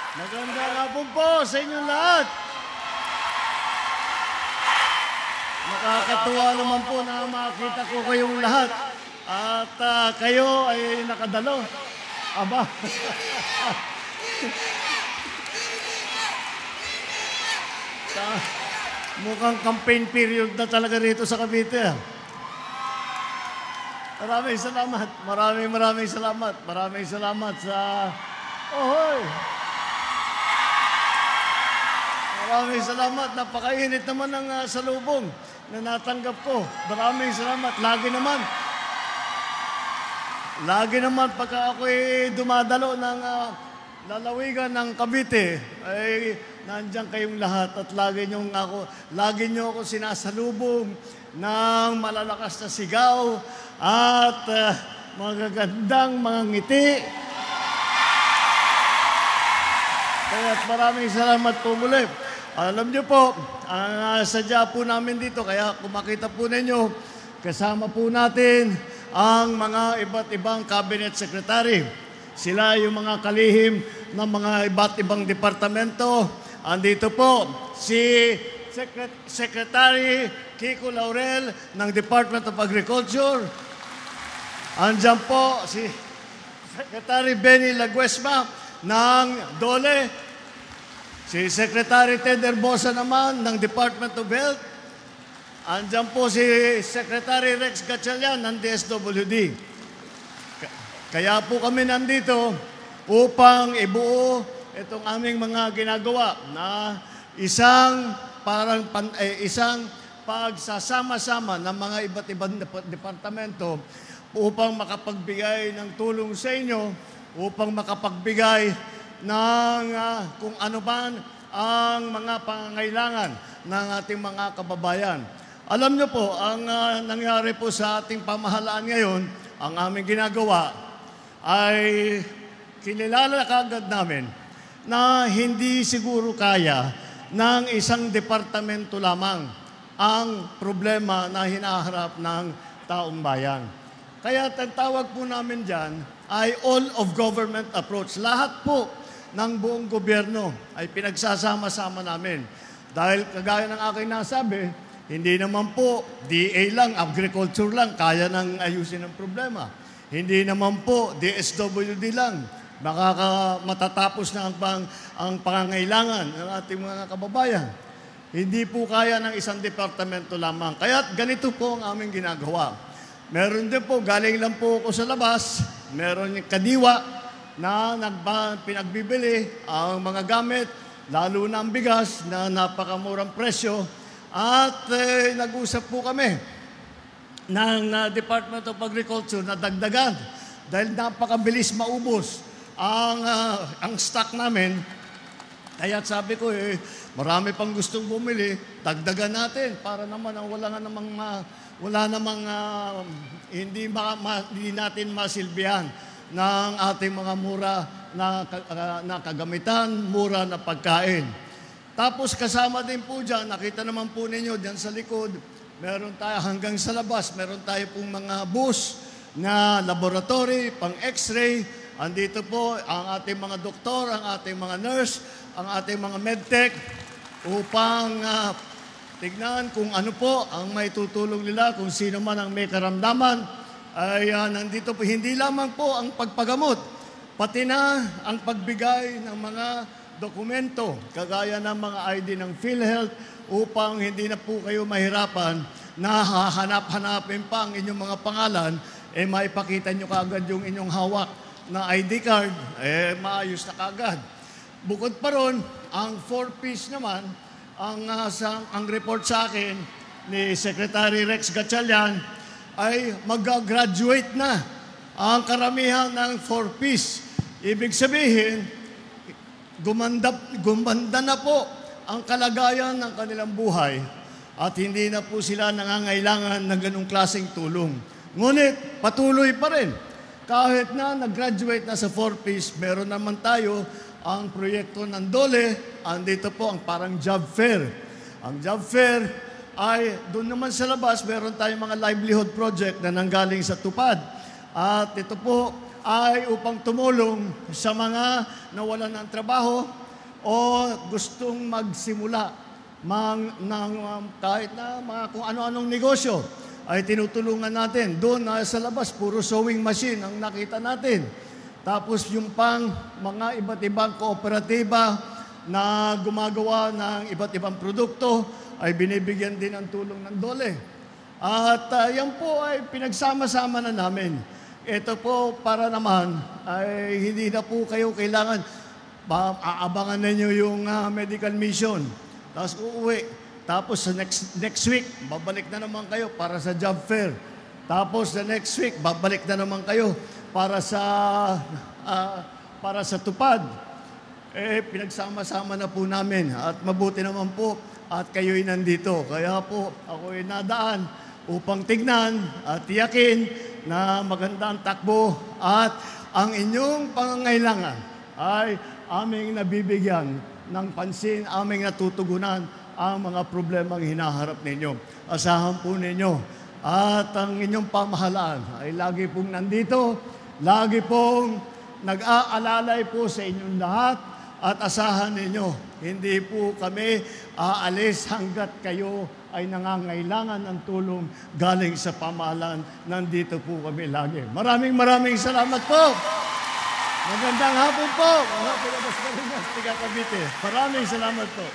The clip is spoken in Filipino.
Magandang hapon po sa inyong lahat. Nakakatuwa naman po na makita ko kayong lahat. At kayo ay nakadalo. Aba. Mukhang campaign period na talaga rito sa Cavite. Maraming salamat. Maraming salamat. Maraming salamat sa... Ohoy! Maraming salamat. Napakainit naman ng salubong na natanggap ko. Maraming salamat. Lagi naman pagka ako'y dumadalo ng lalawigan ng Cavite, ay nandiyan kayong lahat at lagi nyo ako sinasalubong ng malalakas na sigaw at magagandang mga ngiti. Kaya maraming salamat po muli. Alam niyo po, ang sadya po namin dito, kaya kung makita po ninyo, kasama po natin ang mga iba't ibang cabinet secretary. Sila yung mga kalihim ng mga iba't ibang departamento. Andito po si Secretary Kiko Laurel ng Department of Agriculture. Andyan po si Secretary Benny Laguesma ng DOLE. Si Secretary Ted Herbosa naman ng Department of Health. Andyan po si Secretary Rex Gatchalian ng DSWD. Kaya po kami nandito upang ibuo itong aming mga ginagawa na isang pagsasama-sama ng mga iba't ibang departamento upang makapagbigay ng tulong sa inyo, upang makapagbigay ng kung ano man ang mga pangangailangan ng ating mga kababayan. Alam niyo po, ang nangyari po sa ating pamahalaan ngayon, ang aming ginagawa ay kinilala kagad namin na hindi siguro kaya ng isang departamento lamang ang problema na hinaharap ng taong bayan. Kaya ang tawag po namin dyan ay all-of-government approach. Lahat po ng buong gobyerno ay pinagsasama-sama namin. Dahil kagaya ng aking nasabi, hindi naman po DA lang, agriculture lang, kaya nang ayusin ang problema. Hindi naman po DSWD lang, matatapos na ang pangangailangan ng ating mga kababayan. Hindi po kaya ng isang departamento lamang. Kaya ganito po ang aming ginagawa. Meron din po, galing lang po ako sa labas, meron yung kadiwa, na pinagbibili ang mga gamit, lalo na ang bigas na napakamurang presyo. At nag-usap po kami ng Department of Agriculture na dagdagan dahil napakabilis maubos ang stock namin. Kaya sabi ko, marami pang gustong bumili, dagdagan natin para naman hindi natin masilbihan ng ating mga mura na kagamitan, mura na pagkain. Tapos kasama din po dyan, nakita naman po ninyo dyan sa likod, meron tayo hanggang sa labas, meron tayo pong mga bus na laboratory, pang x-ray. Andito po ang ating mga doktor, ang ating mga nurse, ang ating mga medtech upang tignan kung ano po ang may tutulong nila, kung sino man ang may karamdaman. Ay nandito po, hindi lamang po ang pagpagamot, pati na ang pagbigay ng mga dokumento, kagaya ng mga ID ng PhilHealth, upang hindi na po kayo mahirapan na hahanap-hanapin pa ang inyong mga pangalan, maipakita nyo kaagad yung inyong hawak na ID card, maayos na kaagad. Bukod pa ron, ang 4Ps naman, ang report sa akin ni Secretary Rex Gatchalian, ay mag-graduate na ang karamihan ng 4Ps. Ibig sabihin, gumanda na po ang kalagayan ng kanilang buhay at hindi na po sila nangangailangan ng ganong klaseng tulong. Ngunit, patuloy pa rin. Kahit na nag-graduate na sa 4Ps, meron naman tayo ang proyekto ng DOLE. Andito po ang parang job fair. Ang job fair ay doon naman sa labas, meron tayong mga livelihood project na nanggaling sa TUPAD. At ito po ay upang tumulong sa mga nawalan ng trabaho o gustong magsimula ng kahit na mga kung ano-anong negosyo ay tinutulungan natin. Doon sa labas, puro sewing machine ang nakita natin. Tapos yung pang mga iba't ibang kooperatiba na gumagawa ng iba't ibang produkto ay binibigyan din ng tulong ng DOLE. At yan po ay pinagsama-sama na namin. Ito po para naman ay hindi na po kayo kailangan aabangan ninyo yung medical mission. Tapos uuwi. Tapos sa next week, babalik na naman kayo para sa job fair. Tapos the next week, babalik na naman kayo para sa tupad. Pinagsama-sama na po namin at mabuti naman po at kayo'y nandito. Kaya po ako'y nadaan upang tignan at tiyakin na maganda ang takbo at ang inyong pangangailangan ay aming nabibigyan ng pansin, aming natutugunan ang mga problemang hinaharap ninyo. Asahan po ninyo at ang inyong pamahalaan ay lagi pong nandito, lagi pong nag-aalalay po sa inyong lahat at asahan ninyo, hindi po kami aalis hanggat kayo ay nangangailangan ng tulong galing sa pamahalaan. Nandito po kami lagi. Maraming salamat po. Magandang hapon po. Mga Pilipinas, Cavite. Maraming salamat po.